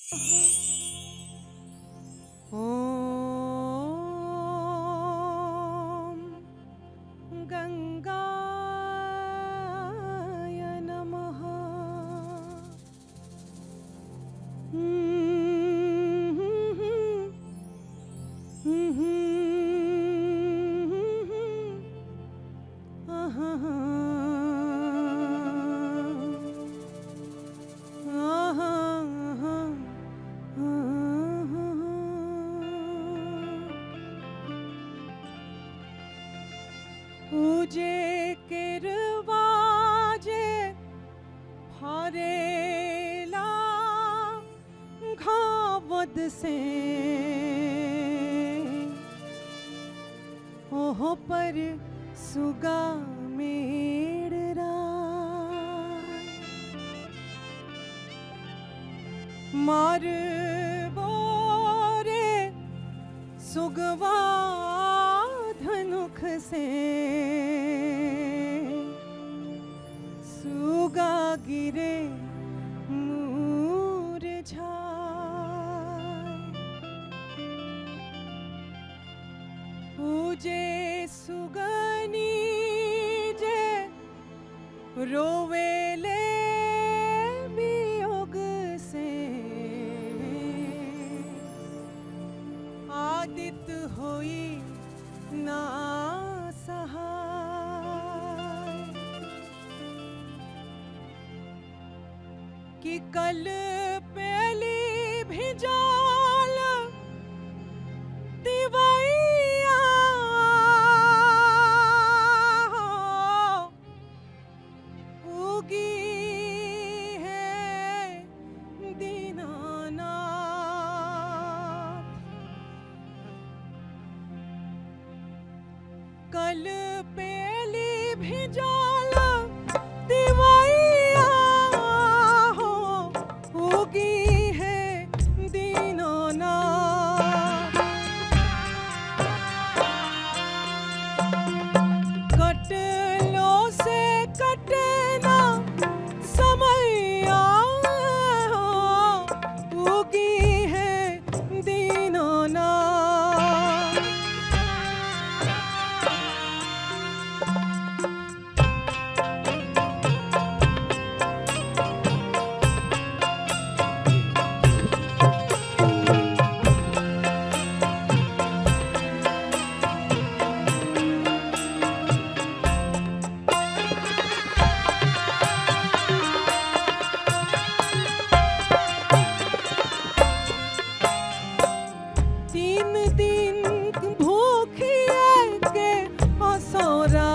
ॐ गंगाय नमः। पूजे किरवाजे फरेला घावद से ओह पर सुगा मेड़रा मार बोरे सुगवा धनुख से सुगा गिरे मुरझाए। पूजे सुगनी जे रोवेले वियोग से आदित होई ना सहाय। कि कल पहली भिजाल दिवाइया उगी है दीनानाथ। कल पहली भिजाल दिवाइया हो उगी है दीनानाथ। कटलो से कटना समैया हो उगी है दीनानाथ। तीन दिन भूखिए के असोरा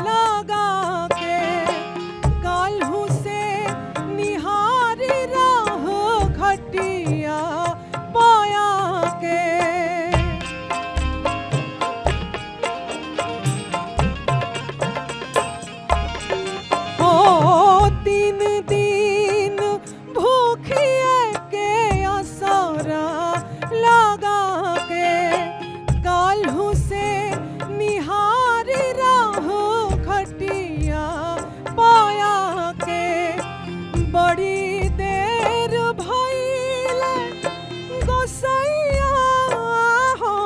लगा के काल्हू से निहारी राह घटिया पाया के। हो तीन दिन भूखिए के असोरा लगा के काल्हू से निहारी राह खटिया पाया के। बड़ी देर भइले गोसैया हो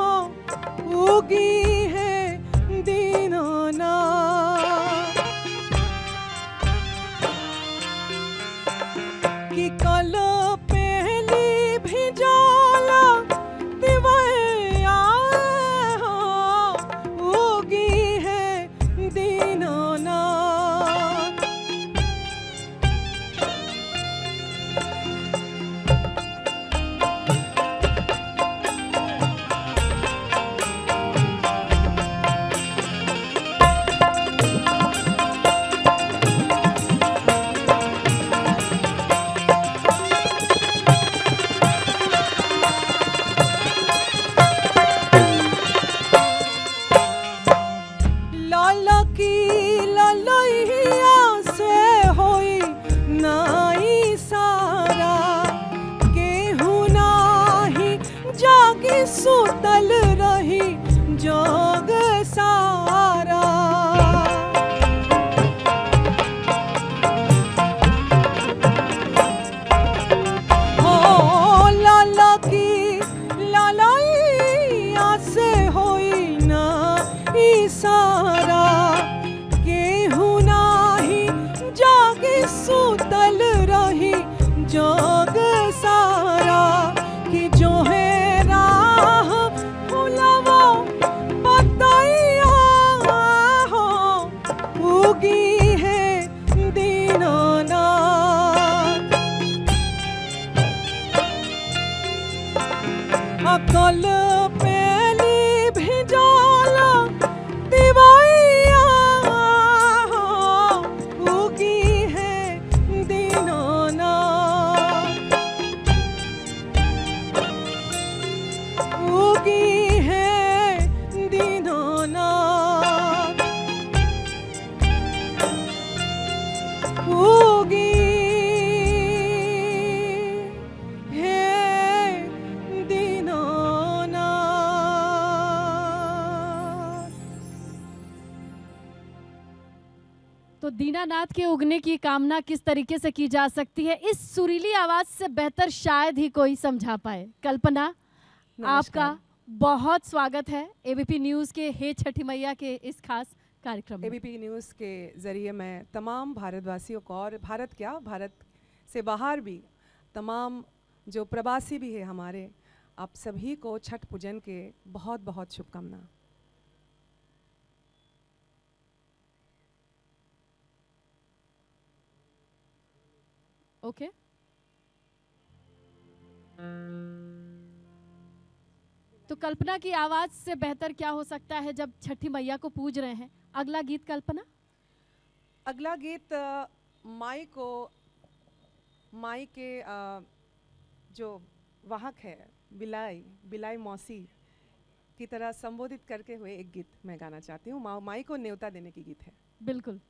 उगी है दीनानाथ। कि कल पहली भिजाला दिवाइया हो उगी है दीनानाथ। सुतल रही जोग सारा। हो कल पहली भिजोला दिवाइया उगी है दीनानाथ उगी है दीनानाथ उगी तो दीनानाथ के उगने की कामना किस तरीके से की जा सकती है, इस सुरीली आवाज से बेहतर शायद ही कोई समझा पाए। कल्पना, आपका बहुत स्वागत है एबीपी न्यूज़ के हे छठी मैया के इस खास कार्यक्रम में। एबीपी न्यूज़ के ज़रिए मैं तमाम भारतवासियों को, और भारत क्या, भारत से बाहर भी तमाम जो प्रवासी भी है हमारे, आप सभी को छठ पूजन के बहुत बहुत शुभकामना। ओके तो कल्पना की आवाज से बेहतर क्या हो सकता है जब छठी मैया को पूज रहे हैं। अगला गीत कल्पना। अगला गीत माई के जो वाहक है बिलाई मौसी की तरह संबोधित करके हुए एक गीत मैं गाना चाहती हूँ। माई को न्योता देने की गीत है। बिल्कुल।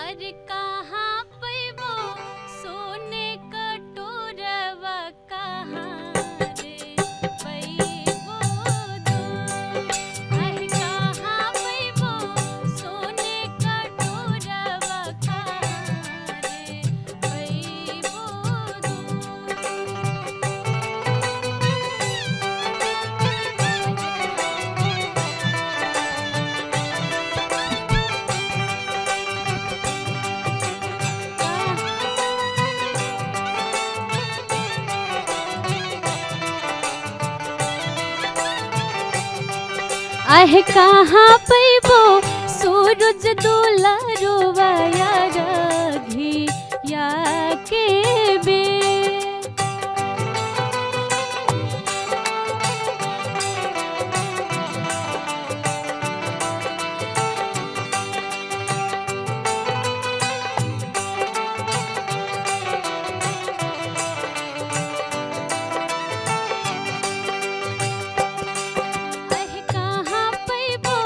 अरे कहाँ पैबो सोने कटोरवा कहाँ रे पैबो दूध। अरे कहाँ पैबो सोने कटोरवा कहाँ रे पैबो आहे कहाँ पैबो सूरज दुलारुवाया रघिया के बेर। आहे कहाँ पैबो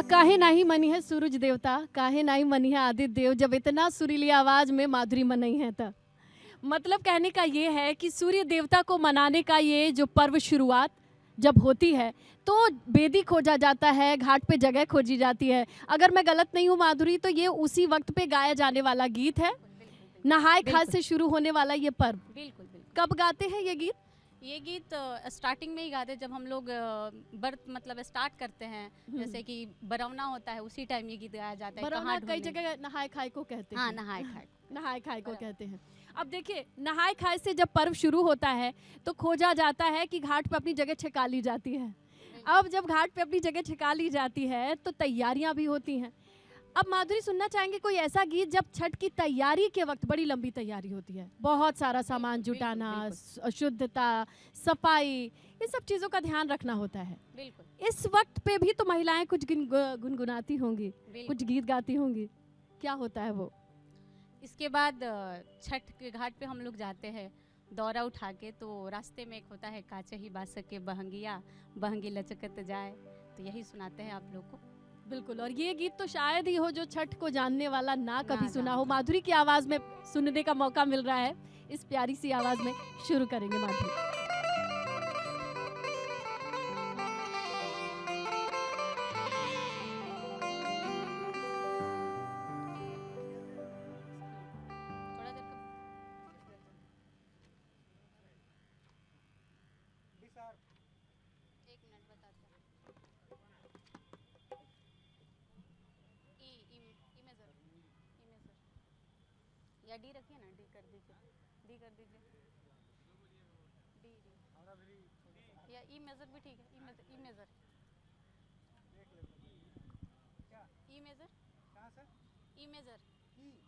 काहे नाही मनी है सूरज देवता, काहे नाही मनी है आदित्य देव, जब इतना सुरीली आवाज में माधुरी मनई है तो मतलब कहने का ये है कि सूर्य देवता को मनाने का ये जो पर्व शुरुआत जब होती है तो बेदी खोजा जाता है, घाट पे जगह खोजी जाती है। अगर मैं गलत नहीं हूँ माधुरी, तो ये उसी वक्त पे गाया जाने वाला गीत है, नहाय खाय से शुरू होने वाला ये पर्व। बिल्कुल बिल्कुल। कब गाते हैं ये गीत? ये गीत स्टार्टिंग में ही गाते जब हम लोग बर्थ मतलब स्टार्ट करते हैं, जैसे कि बरवना होता है उसी टाइम ये गीत गाया जाता है। बरौना कहाँ कई ढूंढने? जगह नहाय खाय को कहते हैं। हाँ, नहाय खाय। नहाय खाय को कहते हैं। अब देखिए, नहाय खाय से जब पर्व शुरू होता है तो खोजा जाता है कि घाट पे अपनी जगह छिका ली जाती है। अब जब घाट पे अपनी जगह छिका ली जाती है तो तैयारियां भी होती हैं। अब माधुरी सुनना चाहेंगे कोई ऐसा गीत जब छठ की तैयारी के वक्त बड़ी लंबी तैयारी होती है, बहुत सारा सामान जुटाना, शुद्धता, सफाई, ये सब चीज़ों का ध्यान रखना होता है। बिल्कुल इस वक्त पे भी तो महिलाएं कुछ गुनगुनाती होंगी, बिल्कुल। कुछ गीत गाती होंगी, क्या होता है वो? इसके बाद छठ के घाट पे हम लोग जाते हैं दौरा उठा के, तो रास्ते में एक होता है काचे ही बास के बहंगिया बहंगी लचकत जाए, तो यही सुनाते हैं आप लोग को। बिल्कुल, और ये गीत तो शायद ही हो जो छठ को जानने वाला ना कभी ना सुना हो। जानता। माधुरी की आवाज में सुनने का मौका मिल रहा है, इस प्यारी सी आवाज में शुरू करेंगे माधुरी। थोड़ा देर का एक मिनट बताते हैं। ई मेजर या डी रखिए ना, डी कर दीजिए, डी कर दीजिए, डी डी या ई मेजर भी ठीक है। E major, E major, E major, E major.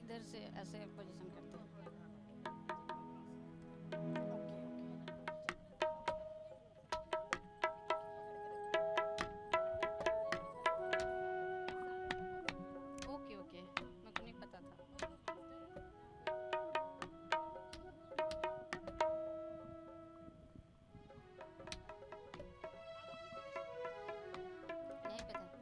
इधर से ऐसे पोजीशन करते हैं। ओके ओके, मेरे को नहीं पता था। यहीं पे था।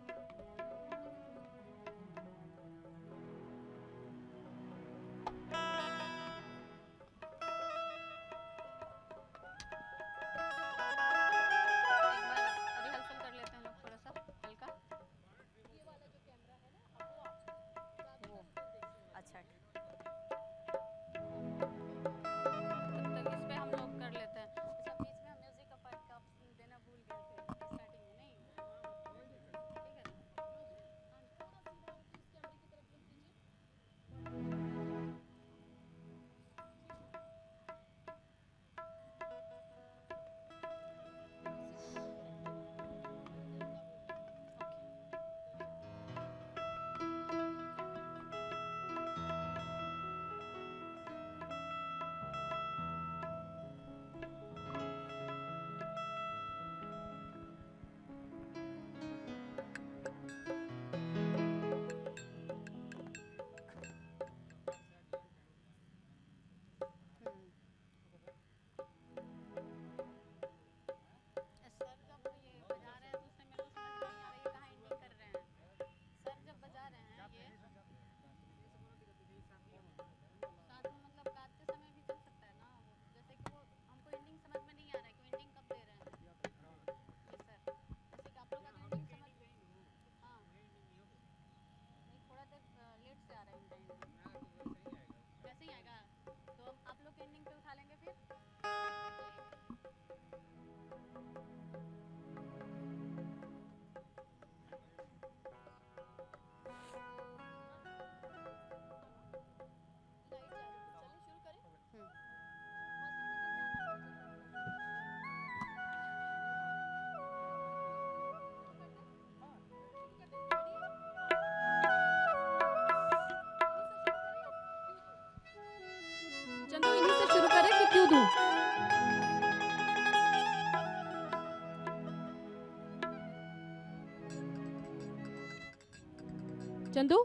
चंदू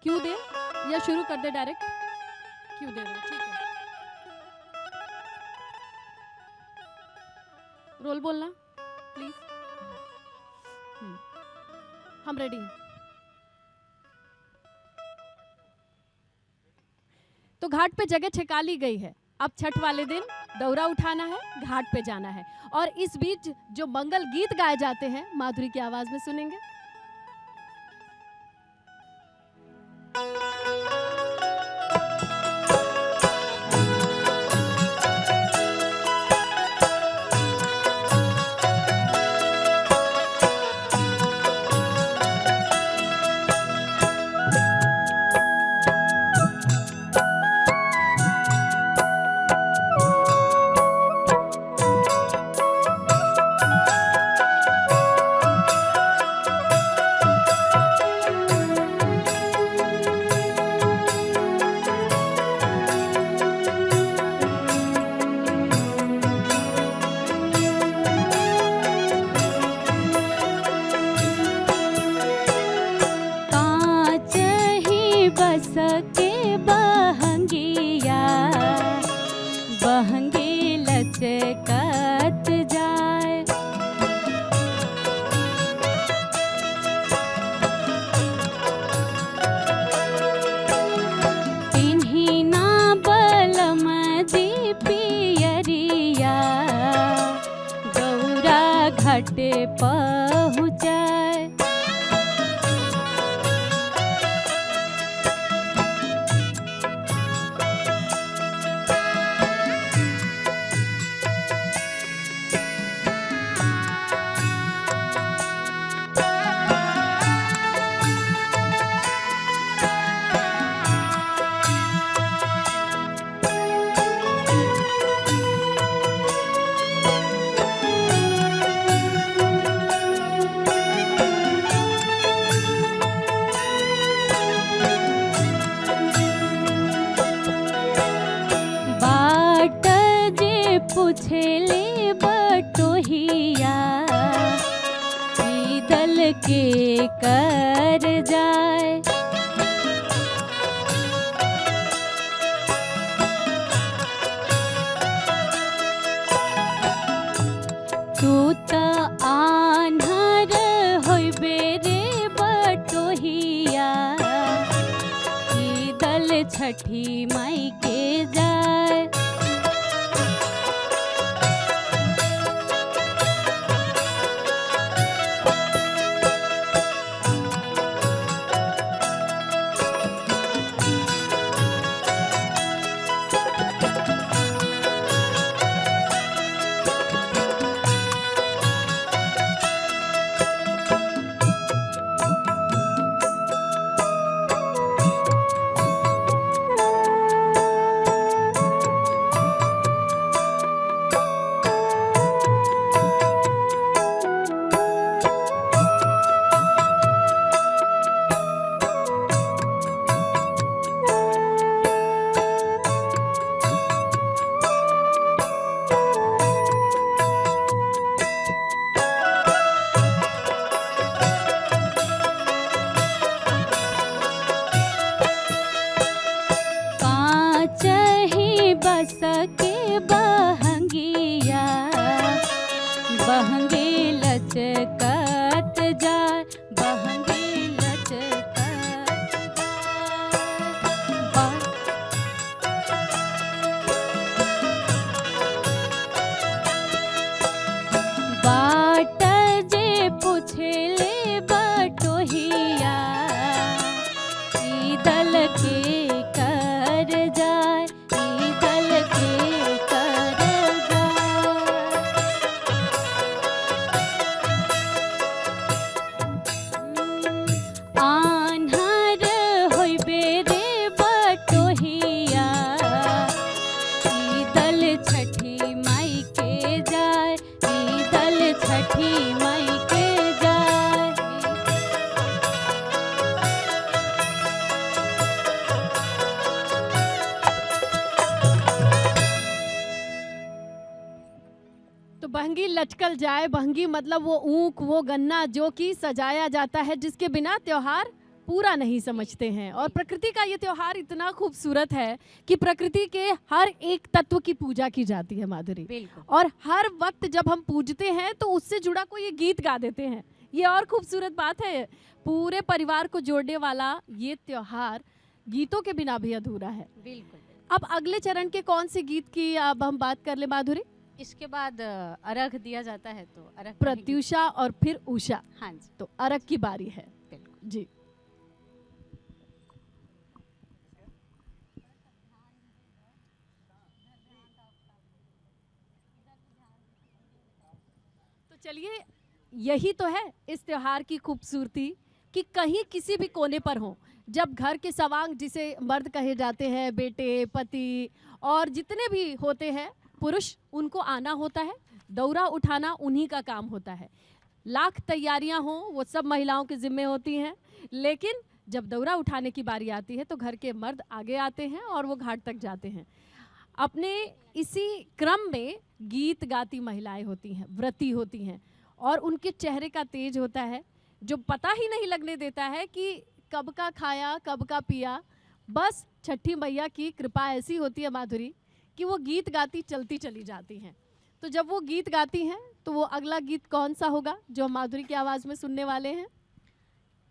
क्यों दे या शुरू कर दे डायरेक्ट? क्यों दे रहे? ठीक है, रोल बोलना प्लीज। हम रेडी हैं। तो घाट पे जगह छिका ली गई है। अब छठ वाले दिन दौरा उठाना है, घाट पे जाना है। और इस बीच जो मंगल गीत गाए जाते हैं माधुरी की आवाज में सुनेंगे। सके बहंगिया बहंगी लचकत जाए। तिन्ही ना बलम दी पियरिया गौरा घाट पहुँचाए। पूछले बटोहिया दल के कर जाए। तू त आन्हर होइबे रे बटोहिया दल छठी माई के जाए। सके बहंगिया बहंगी लचकत जाए। बहंगी लचकत बाट जे पूछले बटोहिया दल के कर जाए। बहंगी लचकल जाए। बहंगी मतलब वो ऊख वो गन्ना जो कि सजाया जाता है, जिसके बिना त्योहार पूरा नहीं समझते हैं। और प्रकृति का ये त्योहार इतना खूबसूरत है कि प्रकृति के हर एक तत्व की पूजा की जाती है माधुरी। बिल्कुल। और हर वक्त जब हम पूजते हैं तो उससे जुड़ा कोई गीत गा देते हैं। ये और खूबसूरत बात है। पूरे परिवार को जोड़ने वाला ये त्योहार गीतों के बिना भी अधूरा है। बिल्कुल। अब अगले चरण के कौन से गीत की अब हम बात कर ले माधुरी? इसके बाद अर्घ दिया जाता है, तो अर्घ का भी प्रत्युषा और फिर उषा। गीत- हाँ जी, तो अर्घ की बारी है बिल्कुल। जी। तो चलिए, यही तो है इस त्योहार की खूबसूरती कि कहीं किसी भी कोने पर हो, जब घर के सवांग जिसे मर्द कहे जाते हैं, बेटे, पति और जितने भी होते हैं पुरुष, उनको आना होता है। दौरा उठाना उन्हीं का काम होता है। लाख तैयारियां हों वो सब महिलाओं के जिम्मे होती हैं, लेकिन जब दौरा उठाने की बारी आती है तो घर के मर्द आगे आते हैं और वो घाट तक जाते हैं। अपने इसी क्रम में गीत गाती महिलाएं होती हैं, व्रती होती हैं, और उनके चेहरे का तेज होता है जो पता ही नहीं लगने देता है कि कब का खाया कब का पिया। बस छठी मैया की कृपा ऐसी होती है माधुरी कि वो गीत गाती चलती चली जाती हैं। तो जब वो गीत गाती हैं तो वो अगला गीत कौन सा होगा जो हम माधुरी की आवाज़ में सुनने वाले हैं?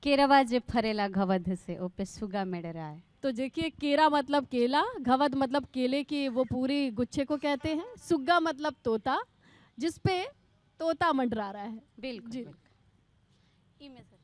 केरवा जे फरेला घवध से ओपे सुगा मेडरा है। तो देखिए, केरा मतलब केला, घवद मतलब केले की वो पूरी गुच्छे को कहते हैं, सुग्गा मतलब तोता, जिस पे तोता मंडरा रहा है। बिल्कुल जी। बिल्कुल। इमे सर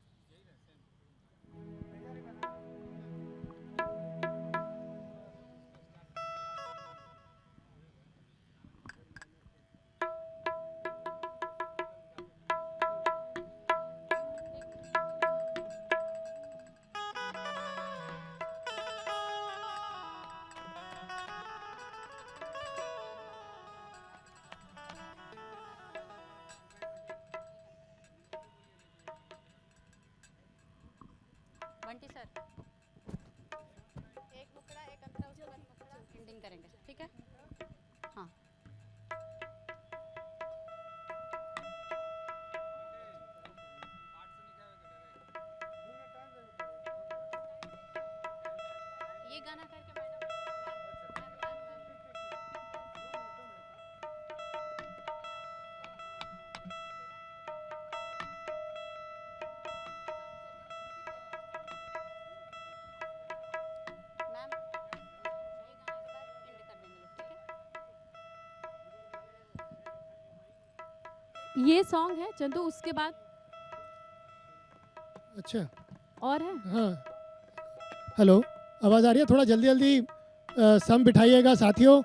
बंटी सर, एक मुखड़ा एक अंतरा, उसके बाद मुखड़ा एंडिंग करेंगे, ठीक है? हाँ। ये गाना करके मैडम मैम, ये गाना के बाद एंड कर देंगे लोग, ठीक है? ये सॉन्ग है चंदू, उसके बाद अच्छा, और है। हाँ, हेलो, आवाज़ आ रही है? थोड़ा जल्दी जल्दी सम बिठाइएगा साथियों,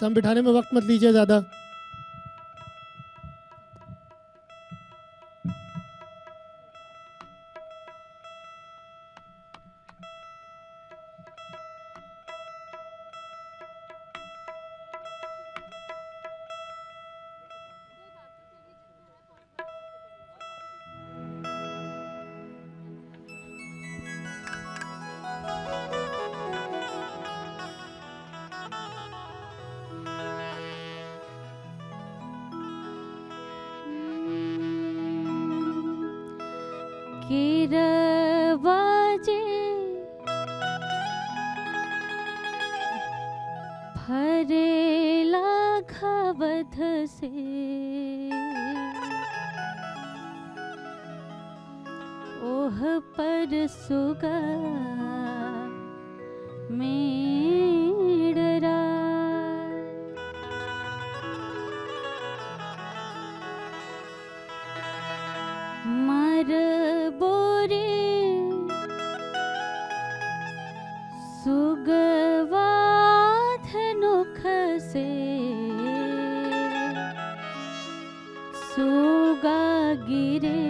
सम बिठाने में वक्त मत लीजिए ज़्यादा। केरवा जे फरेला घवध से ओह पर सुगा मेडरा। मर बोरे सुगवा धनुख से सुगा गिरे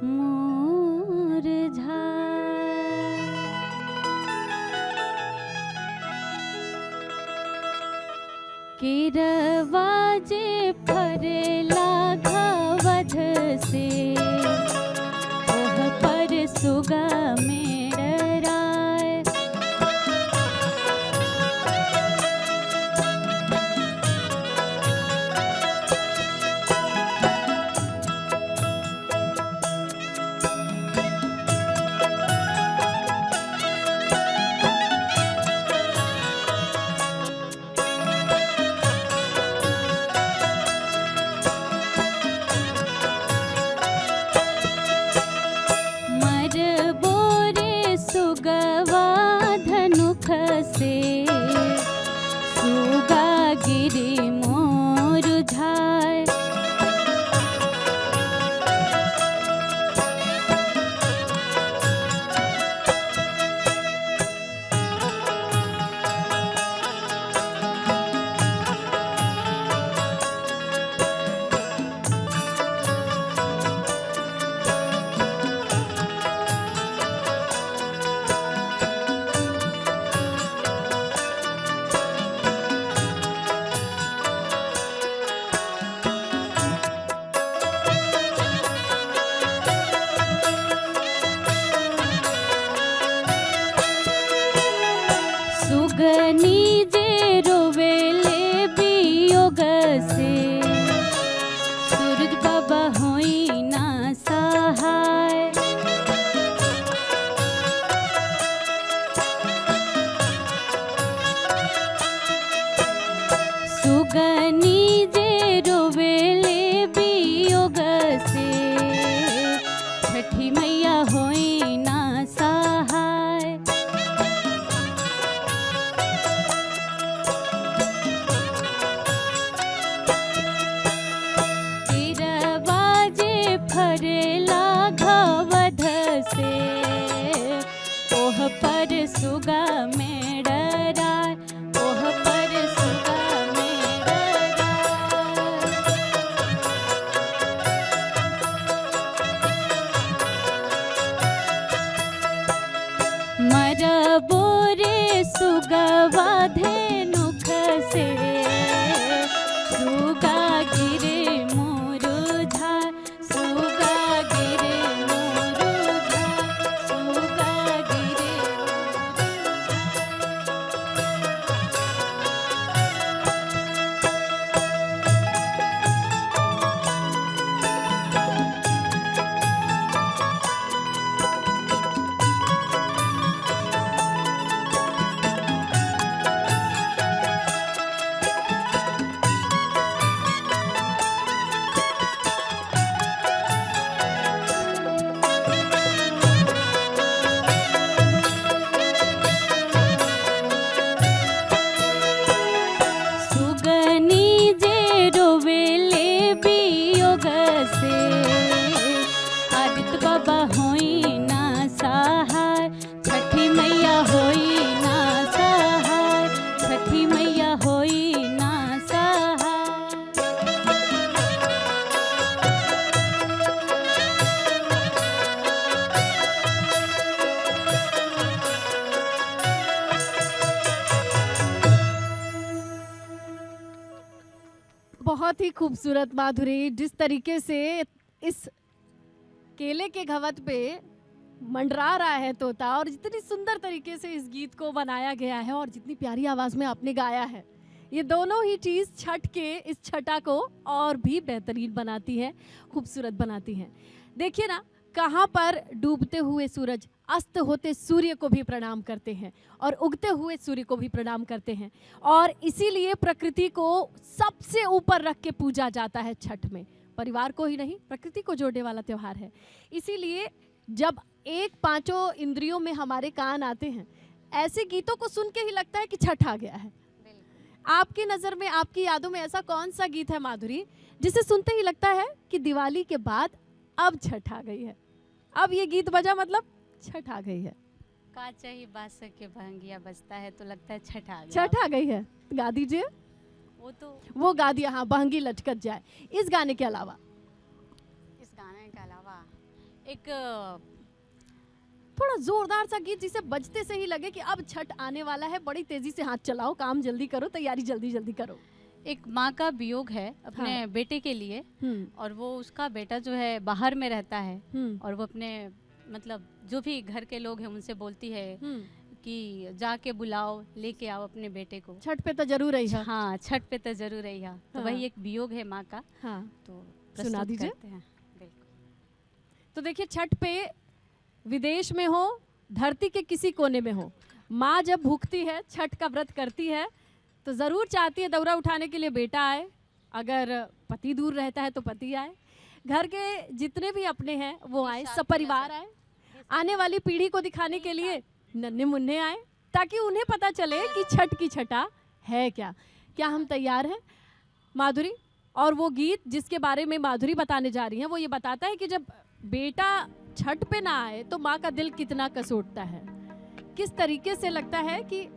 मुरझा। केरवा जे फरेला घवध से ओह पर सुगा मेडराय। सुगा में डराय, ओह पर सुगा में डराय। मरबो रे सुगवा धेनुक से, सुगा गिरे मुरुझा, सुगा गिरे मुरुझा, सुगा गिरे सुगनी जे रोवेले वियोग से, आदित्य बाबा होई ना सहाय, छठी मैया होई ना सहाय, छठी मैया होई ना सहाय। बहुत ही खूबसूरत माधुरी, जिस तरीके से इस केले के घवत पे मंडरा रहा है तोता, और जितनी सुंदर तरीके से इस गीत को बनाया गया है और जितनी प्यारी आवाज में आपने गाया है, ये दोनों ही चीज छठ के इस छठा को और भी बेहतरीन बनाती है, खूबसूरत बनाती है। देखिए ना, कहाँ पर डूबते हुए सूरज अस्त होते सूर्य को भी प्रणाम करते हैं और उगते हुए सूर्य को भी प्रणाम करते हैं, और इसीलिए प्रकृति को सबसे ऊपर रख के पूजा जाता है छठ में। परिवार को ही नहीं, प्रकृति को जोड़ने वाला त्यौहार है। इसीलिए जब एक पांचों इंद्रियों में हमारे कान आते हैं, ऐसे गीतों को सुन के ही लगता है कि छठ आ गया है। आपकी नज़र में, आपकी यादों में ऐसा कौन सा गीत है माधुरी, जिसे सुनते ही लगता है कि दिवाली के बाद अब छठ आ गई है, अब ये गीत बजा मतलब छठ आ गई है? काचा ही बास के भंगिया बजता है तो लगता है छठ आ गया। छठ आ गई है, गा दीजिए। वो गा दिया, हाँ, बहंगी लचकत जाए। इस गाने के अलावा, इस गाने के अलावा एक थोड़ा जोरदार सा गीत जिसे बजते से ही लगे कि अब छठ आने वाला है, बड़ी तेजी से हाथ चलाओ, काम जल्दी करो, तैयारी जल्दी जल्दी करो। एक माँ का वियोग है अपने हाँ। बेटे के लिए, और वो उसका बेटा जो है बाहर में रहता है, और वो अपने मतलब जो भी घर के लोग हैं उनसे बोलती है कि जाके बुलाओ, लेके आओ अपने बेटे को, छठ पे तो जरूर रही है। हाँ, छठ पे तो जरूर रही है। तो वही एक वियोग है माँ का। हाँ, तो सुना प्रस्तुत दीजिए। करते हैं। बिल्कुल। तो देखिए, छठ पे विदेश में हो, धरती के किसी कोने में हो, माँ जब भूखती है, छठ का व्रत करती है, तो ज़रूर चाहती है दौरा उठाने के लिए बेटा आए, अगर पति दूर रहता है तो पति आए, घर के जितने भी अपने हैं वो आए, सपरिवार आए, आने वाली पीढ़ी को दिखाने के लिए नन्हे मुन्ने आए, ताकि उन्हें पता चले कि छठ की छठा है क्या। क्या हम तैयार हैं माधुरी? और वो गीत जिसके बारे में माधुरी बताने जा रही हैं, वो ये बताता है कि जब बेटा छठ पे ना आए तो माँ का दिल कितना कसोटता है, किस तरीके से लगता है कि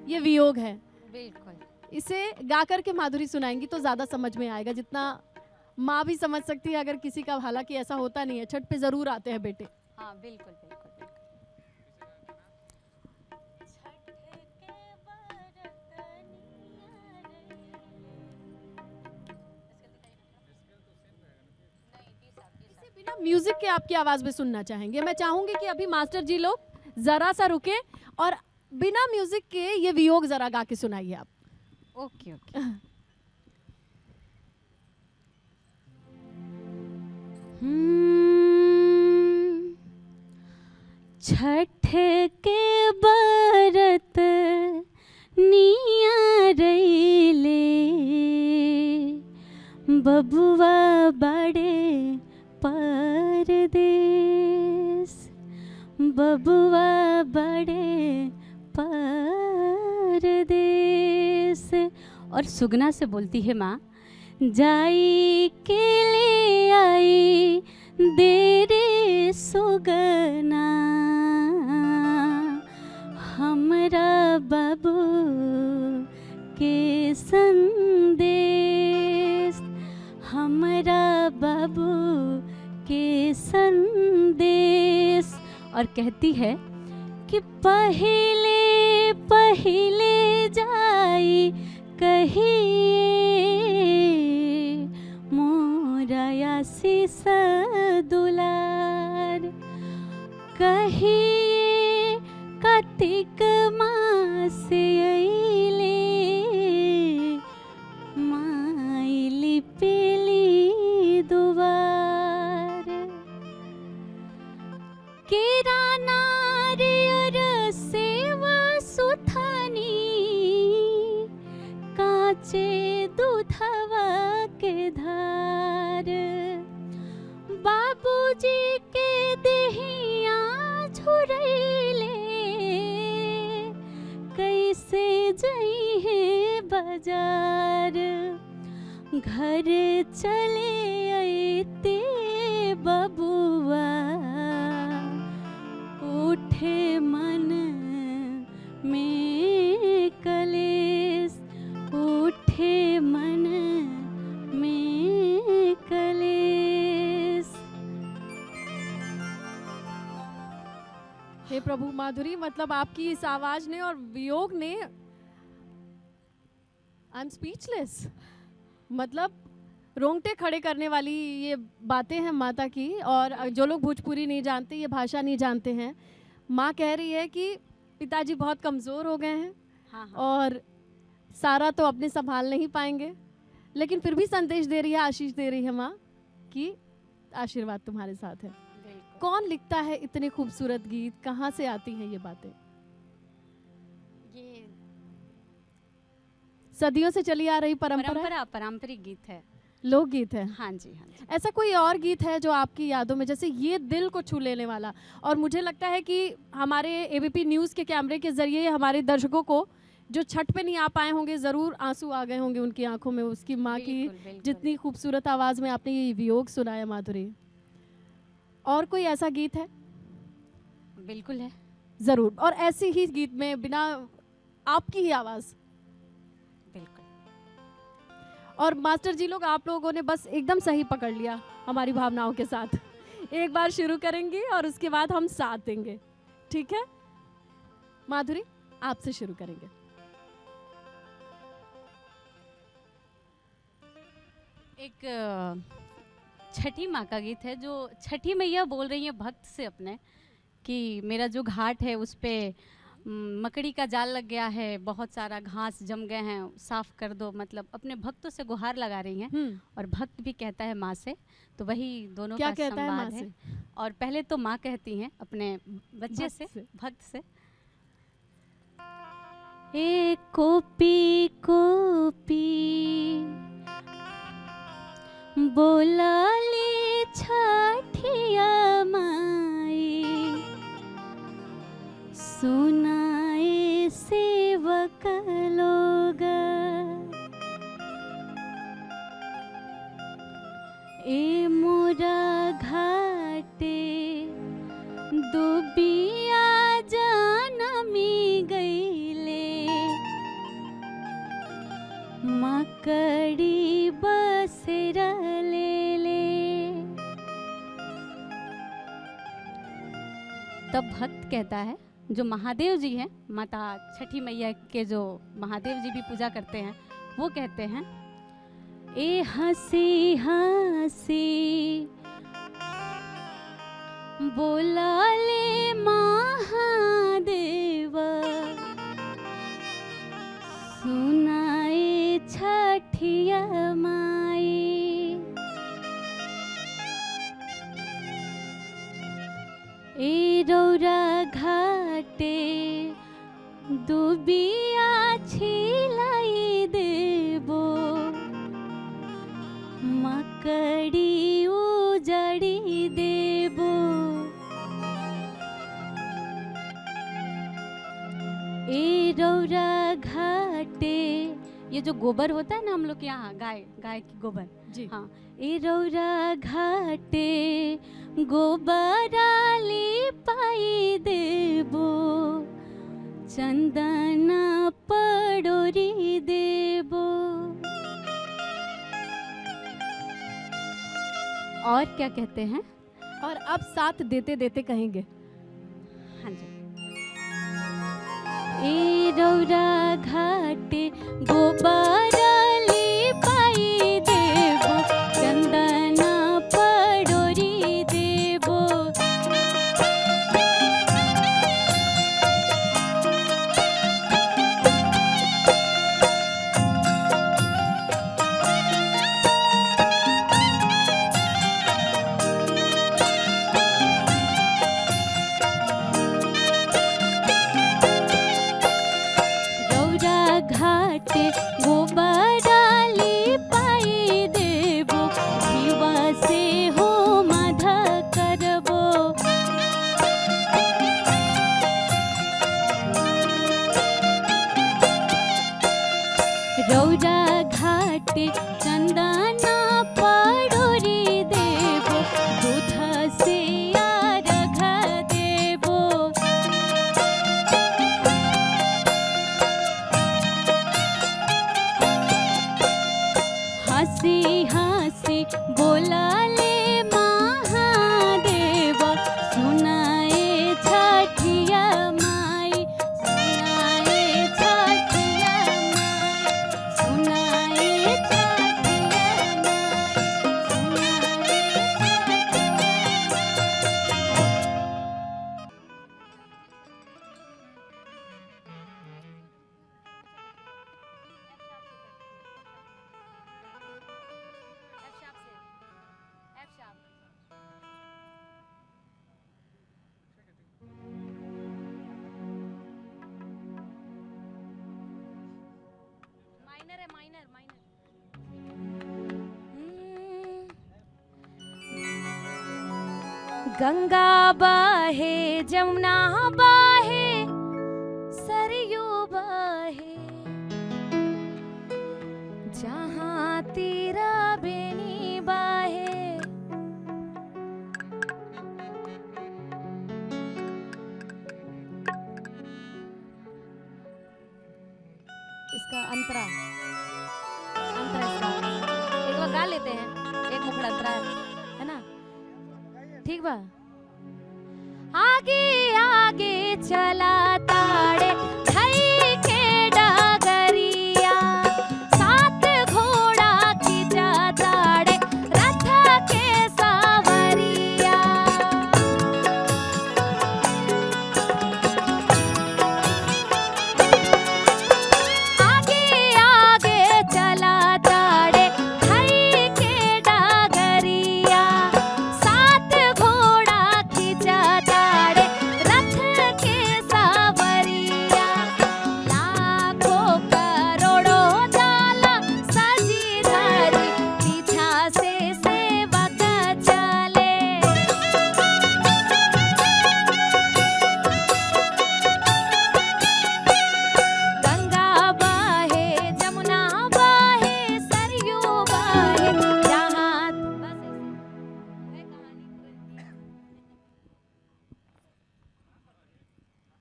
ये वियोग है। बिल्कुल। इसे गा करके माधुरी सुनाएंगी तो ज़्यादा समझ में आएगा, जितना माँ भी समझ सकती है अगर किसी का, हालांकि ऐसा होता नहीं है, छठ पे ज़रूर आते हैं बेटे। हाँ, बिल्कुल बिल्कुल बिल्कुल। इसे बिना म्यूजिक के आपकी आवाज़ में सुनना चाहेंगे। मैं चाहूंगी कि अभी मास्टर जी लोग ज़रा सा रुके और बिना म्यूजिक के ये वियोग ज़रा गा के सुनाइए आप। ओके ओके। छठ के बरत निया रईले, बबुआ बड़े परदेस, बबुआ बड़े परदेस। और सुगना से बोलती है माँ, जाई के ले आई देरे सुगना, हमरा बाबू के संदेश, हमरा बाबू के संदेश। और कहती है कि पहले पहले जाई कहिए मोरा आशीष दुलार, कहिए कार्तिक मास अइले माइली पेली दुवार। केरा नारियर सेवा सुथानी काचे दूधवा के धार, बाबूजी के देहिया झुरैले कैसे जइहे बाजार। घर चले अइते बबुआ उठे मन में कलेश, उठे मन में कलेश। हे प्रभु माधुरी, मतलब आपकी इस आवाज ने और वियोग ने, आई एम स्पीचलेस। मतलब रोंगटे खड़े करने वाली ये बातें हैं माता की। और जो लोग भोजपुरी नहीं जानते, ये भाषा नहीं जानते हैं, माँ कह रही है कि पिताजी बहुत कमज़ोर हो गए हैं। हाँ, हाँ। और सारा तो अपने संभाल नहीं पाएंगे, लेकिन फिर भी संदेश दे रही है, आशीष दे रही है माँ कि आशीर्वाद तुम्हारे साथ है। बिल्कुल। कौन लिखता है इतने खूबसूरत गीत, कहाँ से आती हैं ये बातें? ये सदियों से चली आ रही परंपरा है? पारंपरिक गीत है, लोकगीत है। हाँ जी, हाँ जी। ऐसा कोई और गीत है जो आपकी यादों में, जैसे ये दिल को छू लेने वाला? और मुझे लगता है कि हमारे एबीपी न्यूज़ के कैमरे के जरिए हमारे दर्शकों को जो छठ पे नहीं आ पाए होंगे, ज़रूर आंसू आ गए होंगे उनकी आंखों में, उसकी माँ की बिल्कुल, बिल्कुल। जितनी खूबसूरत आवाज़ में आपने ये वियोग सुनाया माधुरी। और कोई ऐसा गीत है? बिल्कुल है। ज़रूर। और ऐसी ही गीत में बिना आपकी ही आवाज़। बिल्कुल। और मास्टर जी लोग, आप लोगों ने बस एकदम सही पकड़ लिया हमारी भावनाओं के साथ। एक बार शुरू करेंगे और उसके बाद हम साथ देंगे, ठीक है? माधुरी, आपसे शुरू करेंगे। एक छठी माँ का गीत है, जो छठी मैया बोल रही है भक्त से अपने कि मेरा जो घाट है उस पे मकड़ी का जाल लग गया है, बहुत सारा घास जम गए हैं, साफ कर दो। मतलब अपने भक्तों से गुहार लगा रही हैं। और भक्त भी कहता है माँ से, तो वही दोनों क्या का कहता है संवाद माँ है। से? और पहले तो माँ कहती हैं अपने बच्चे से, भक्त से, ए कोपी कोपी बोलाली छठिया माई, सुनाए सेवक लोग ए मोरा घाटे दुबिया जानमी गईले, मकड़ी बसेरा ले ले। तब भक्त कहता है, जो महादेव जी हैं, माता छठी मैया के जो महादेव जी भी पूजा करते हैं, वो कहते हैं, ए हंसी हंसी बोलाले महादेव, सुनाए छठिया माई। ए रौरा घाटे दुबिया छिलाई देबो, मकड़ी उजड़ी देबो। ए रौरा घाटे, ये जो गोबर होता है ना हम लोग के यहाँ, गाय की गोबर जी। हाँ, ए रौरा घाटे गोबराली पाई देबो, चंदन पड़ोरी देबो। और क्या कहते हैं? और अब साथ देते देते कहेंगे। हाँ जी। ए रौरा घाटे गोबरली पाई देबो, चंदन पड़ोरी देबो। रौरा घाटे गोबरली पाई देबो, शिवा से हो माधा करबो। रौरा घाटे चंदन पड़ोरी देबो, दूध से अर्घ देबो। हंसी हंसी बोला ले महादेव, सुनाए छठिया माई, सुनाए छठिया माई, सुनाए छठिया माई, सुनाए माइनर है, माइनर माइनर। गंगा बाहे जमुना बाहे सरयू बाहे, जहाँ तेरा बेनी बाहे। इसका अंतरा इसका एक बार गा लेते हैं, एक मुखड़ा अंतरा है ना? ठीक बा। आगे आगे चला ताड़े धई के डगरिया, सात घोड़ा खींचा ताड़े रथ के सवरिया। आगे आगे चला ताड़े धई के डगरिया, सात घोड़ा खींचा ताड़े रथ के सवरिया। लाखों करोड़ों जाला सजी धजी, पीछा से सेवक चले। गंगा बाहे जमुना बाहे सरयू बाहे, जहाँ बस ऐसे है कहानी पूरी।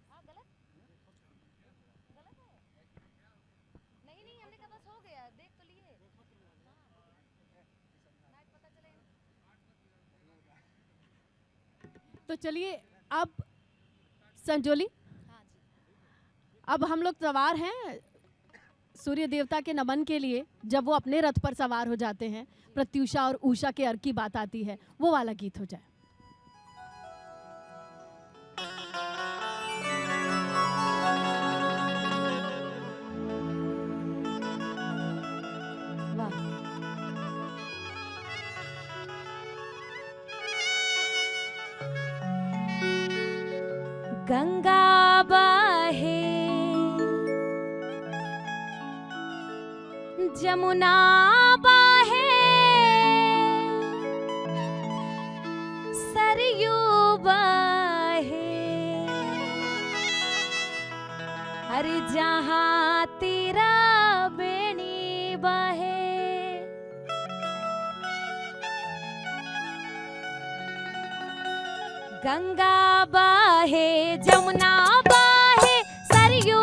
हाँ, गलत गलत है। नहीं नहीं, हमने कहा बस हो गया, देख तो लिए। नाइट पता चले। तो चलिए अब संजोली, अब हम लोग सवार हैं सूर्य देवता के नमन के लिए। जब वो अपने रथ पर सवार हो जाते हैं, प्रत्युषा और उषा के अर्घ की बात आती है, वो वाला गीत हो जाए। वाह। गंगा बाहे जमुना बाहे सरयू बाहे, अरे जहाँ तेरा बेनी बाहे। गंगा बाहे जमुना बाहे सरयू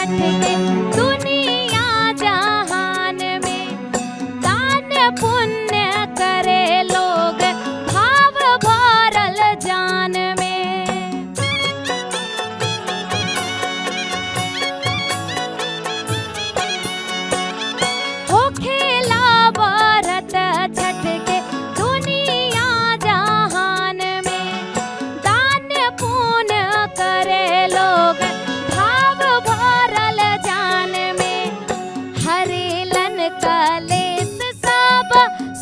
छठ के दुनिया जहान में दान पुण्य करे लोग भाव भरल जान में। होखेला व्रत छठ के दुनिया जहान में दान पुण्य करे लोग भाव भरल जान में। हरेलन कलेस सब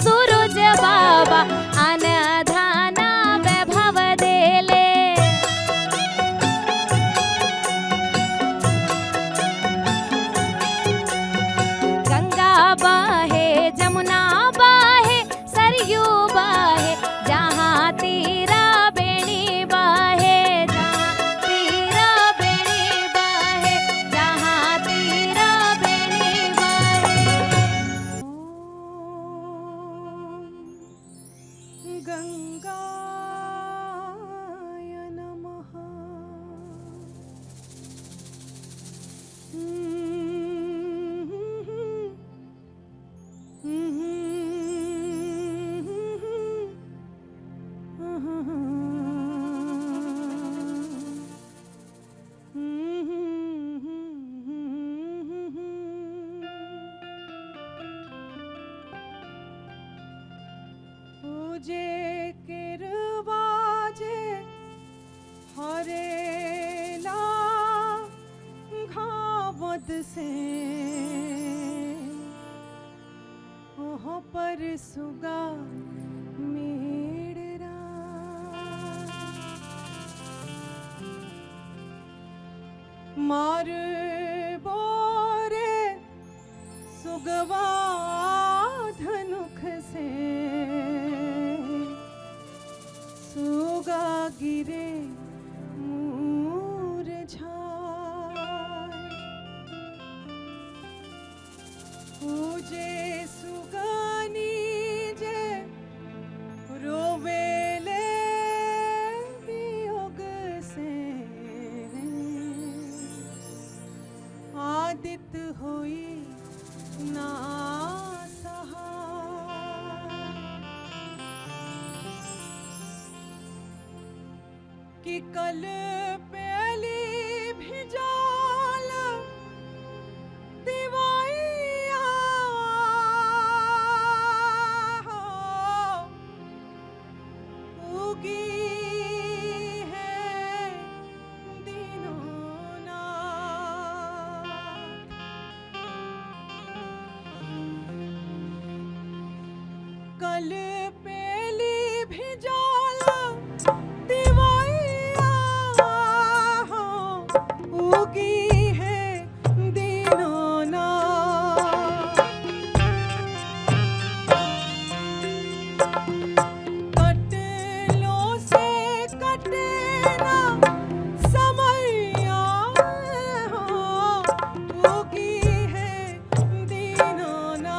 सूरज बाबा अनधाना वैभव देले। गंगा बहे जमुना बहे सरयू बहे जहाँ तीरा बेणी बहे जहाँ तीरा बेणी बहे जहाँ तीरा बेणी बहे। गंगाय नमः। पूजे किरवाजे हरेला घावद से ओह पर सुगा मेड़रा। मार बोरे सुगवा धनुख से सुगा गिरे मूरझाए। पूजे सुगानी जे रोवेले वियोग से आदित होई ना कि कल पहली भिजाल दिवाइया उगी है दीनोनाथ। कल पहली भिजाल उगी है दीनोनाथ। कटलों से कटे ना समैया उगी है दीनोनाथ।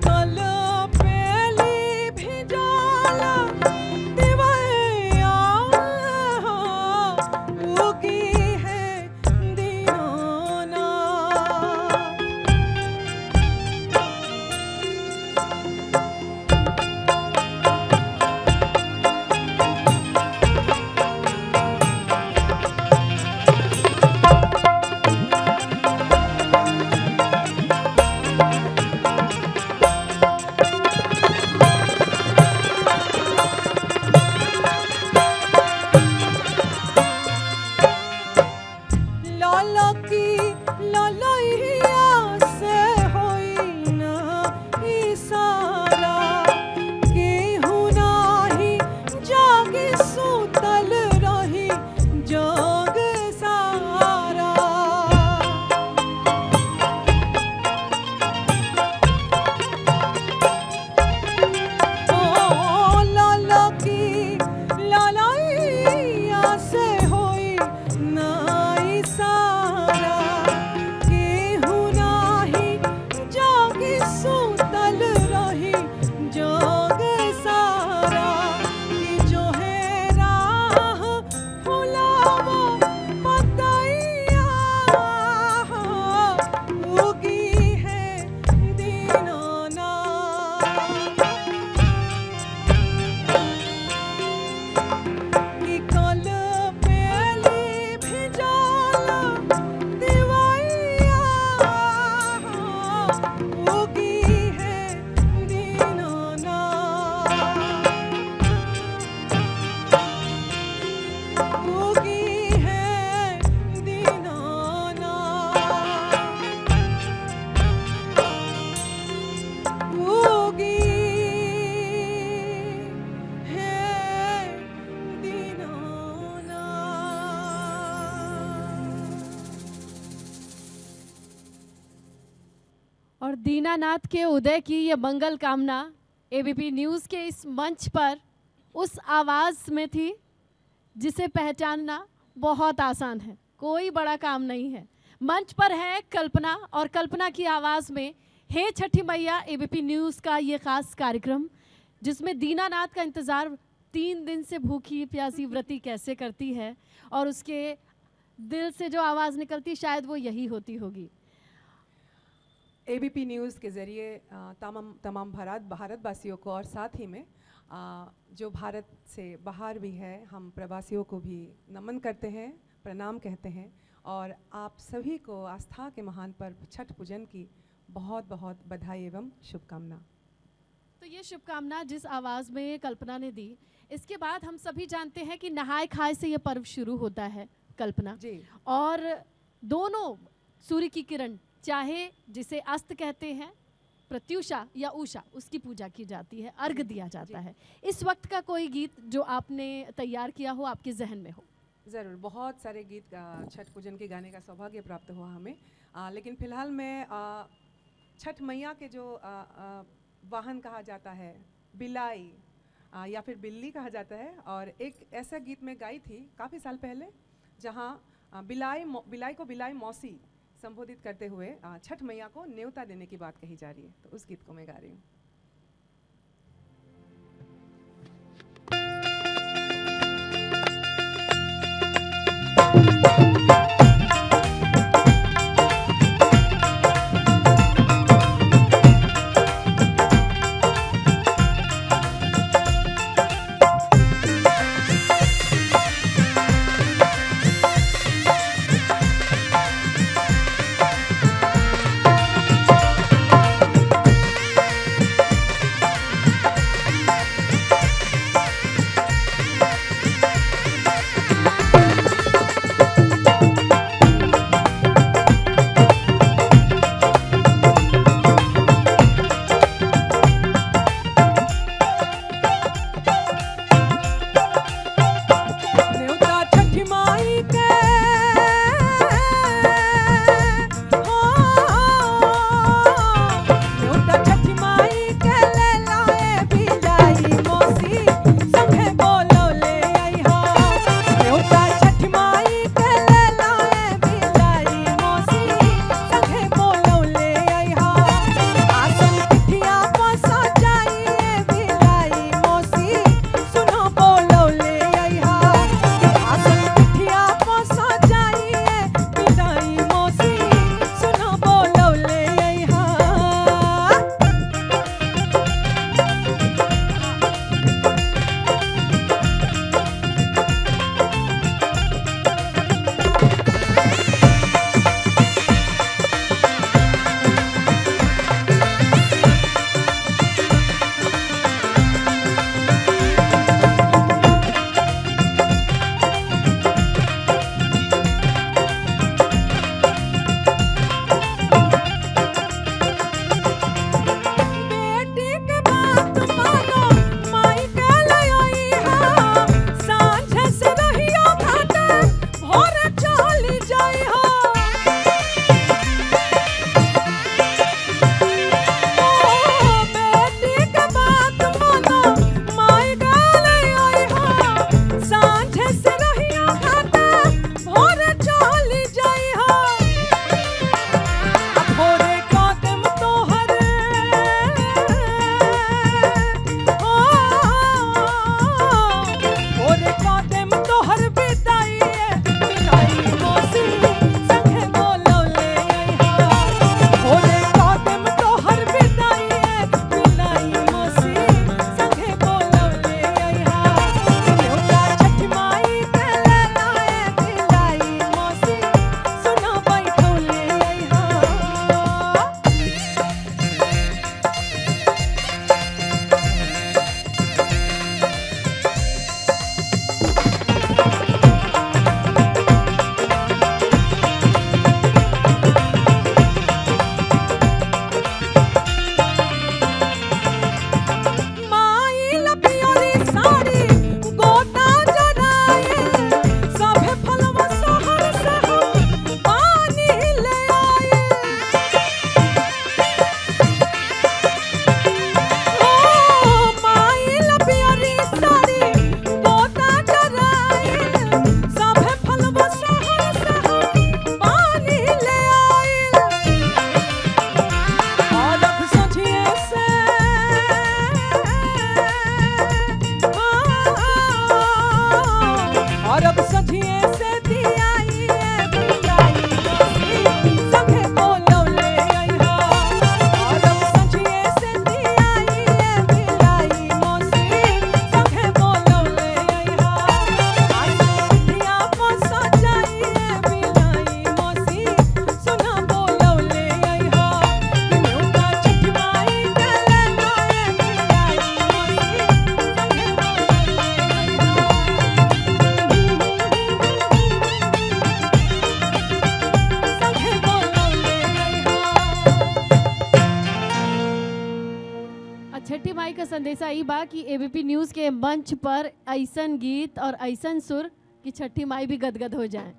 कल दीनानाथ के उदय की ये मंगल कामना एबीपी न्यूज़ के इस मंच पर उस आवाज़ में थी जिसे पहचानना बहुत आसान है, कोई बड़ा काम नहीं है। मंच पर है कल्पना, और कल्पना की आवाज़ में हे छठी मैया एबीपी न्यूज़ का ये ख़ास कार्यक्रम, जिसमें दीनानाथ का इंतज़ार 3 दिन से भूखी प्यासी व्रती कैसे करती है, और उसके दिल से जो आवाज़ निकलती शायद वो यही होती होगी। एबीपी न्यूज़ के ज़रिए तमाम भारतवासियों को, और साथ ही में जो भारत से बाहर भी है, हम प्रवासियों को भी नमन करते हैं, प्रणाम कहते हैं, और आप सभी को आस्था के महान पर्व छठ पूजन की बहुत बहुत बधाई एवं शुभकामना। तो ये शुभकामना जिस आवाज़ में कल्पना ने दी, इसके बाद हम सभी जानते हैं कि नहाय खाए से ये पर्व शुरू होता है कल्पना जी। और दोनों सूर्य की किरण, चाहे जिसे अस्त कहते हैं प्रत्युषा या उषा, उसकी पूजा की जाती है, अर्घ दिया जाता है। इस वक्त का कोई गीत जो आपने तैयार किया हो, आपके जहन में हो? ज़रूर, बहुत सारे गीत छठ पूजन के गाने का सौभाग्य प्राप्त हुआ हमें, लेकिन फ़िलहाल मैं छठ मैया के जो वाहन कहा जाता है, बिलाई या फिर बिल्ली कहा जाता है, और एक ऐसा गीत मैं गाई थी काफ़ी साल पहले, जहाँ बिलाई को बिलाई मौसी संबोधित करते हुए छठ मैया को न्योता देने की बात कही जा रही है, तो उस गीत को मैं गा रही हूँ। का संदेशा ई बा कि एबीपी न्यूज़ के मंच पर ऐसन गीत और ऐसन सुर कि छठी माई भी गदगद हो जाए।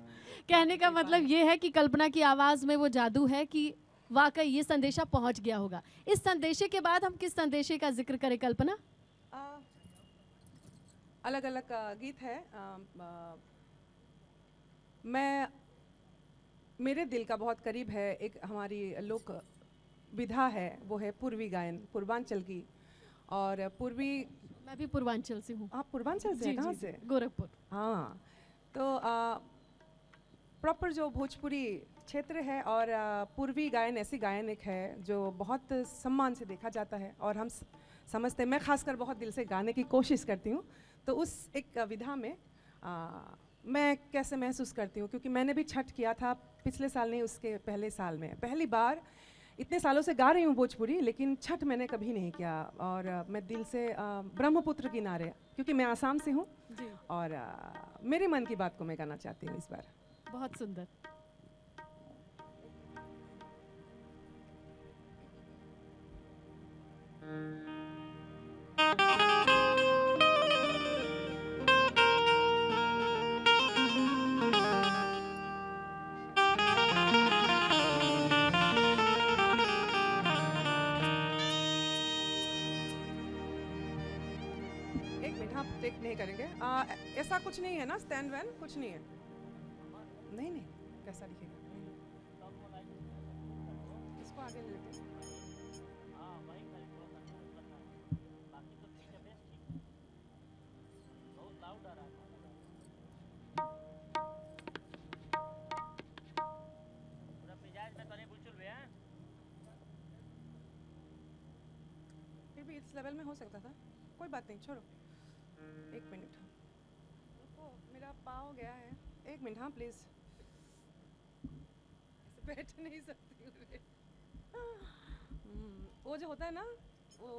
कहने का मतलब ये है कि कल्पना की आवाज़ में वो जादू है कि वाकई ये संदेशा पहुंच गया होगा। इस संदेशे के बाद हम किस संदेशे का जिक्र करें कल्पना? अलग अलग गीत है। मैं मेरे दिल का बहुत करीब है एक हमारी लोक विधा है, वो है पूर्वी गायन, पूर्वांचल की। और पूर्वी, मैं भी पूर्वांचल से हूँ। आप पूर्वांचल से हैं? कहाँ से? गोरखपुर। हाँ, तो प्रॉपर जो भोजपुरी क्षेत्र है और पूर्वी गायन ऐसी गायन एक है जो बहुत सम्मान से देखा जाता है और हम समझते हैं, मैं खासकर बहुत दिल से गाने की कोशिश करती हूँ। तो उस एक विधा में मैं कैसे महसूस करती हूँ, क्योंकि मैंने भी छठ किया था पिछले साल नहीं, उसके पहले साल में। पहली बार इतने सालों से गा रही हूँ भोजपुरी, लेकिन छठ मैंने कभी नहीं किया। और मैं दिल से ब्रह्मपुत्र किनारे, क्योंकि मैं आसाम से हूँ और मेरे मन की बात को मैं गाना चाहती हूँ इस बार। बहुत सुंदर। एक मिनट, हाँ टेक नहीं करेंगे। ऐसा कुछ नहीं है ना, स्टैंड वैन कुछ नहीं है? नहीं नहीं, कैसा लिखेगा? इसको आगे ले लेते हैं। फिर भी इस लेवल में हो सकता था, कोई बात नहीं, छोड़ो। एक मिनट, रुको, मेरा पाँव गया है। एक मिनट, हाँ प्लीज़, ऐसे बैठ नहीं सकती हूँ मैं। वो जो होता है ना, वो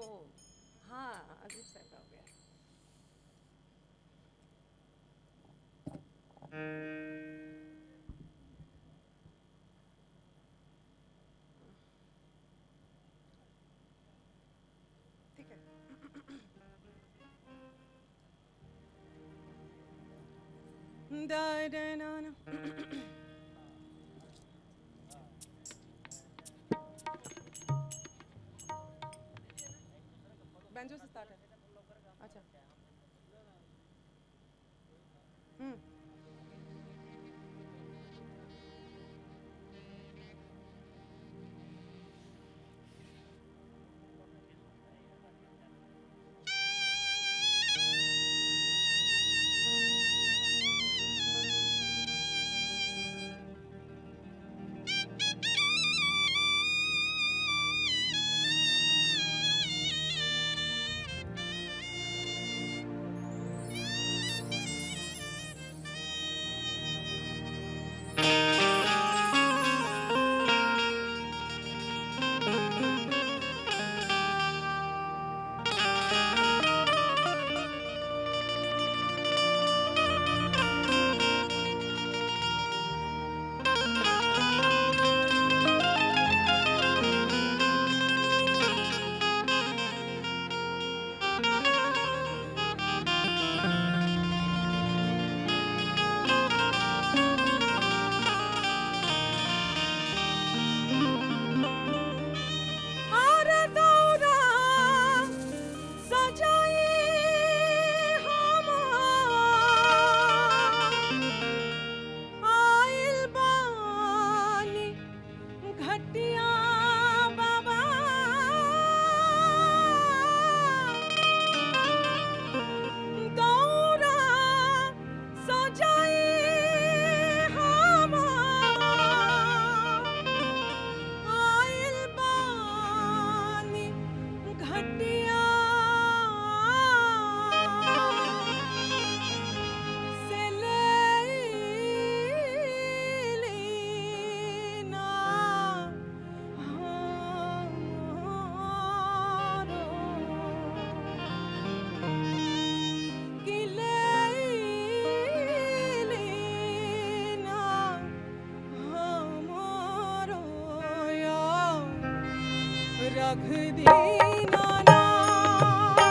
हाँ अजीब सा हो गया है। ठीक है। Da da na na. Banjo से स्टार्ट है। अच्छा। रख दीना नाम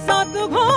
सात घोड़ा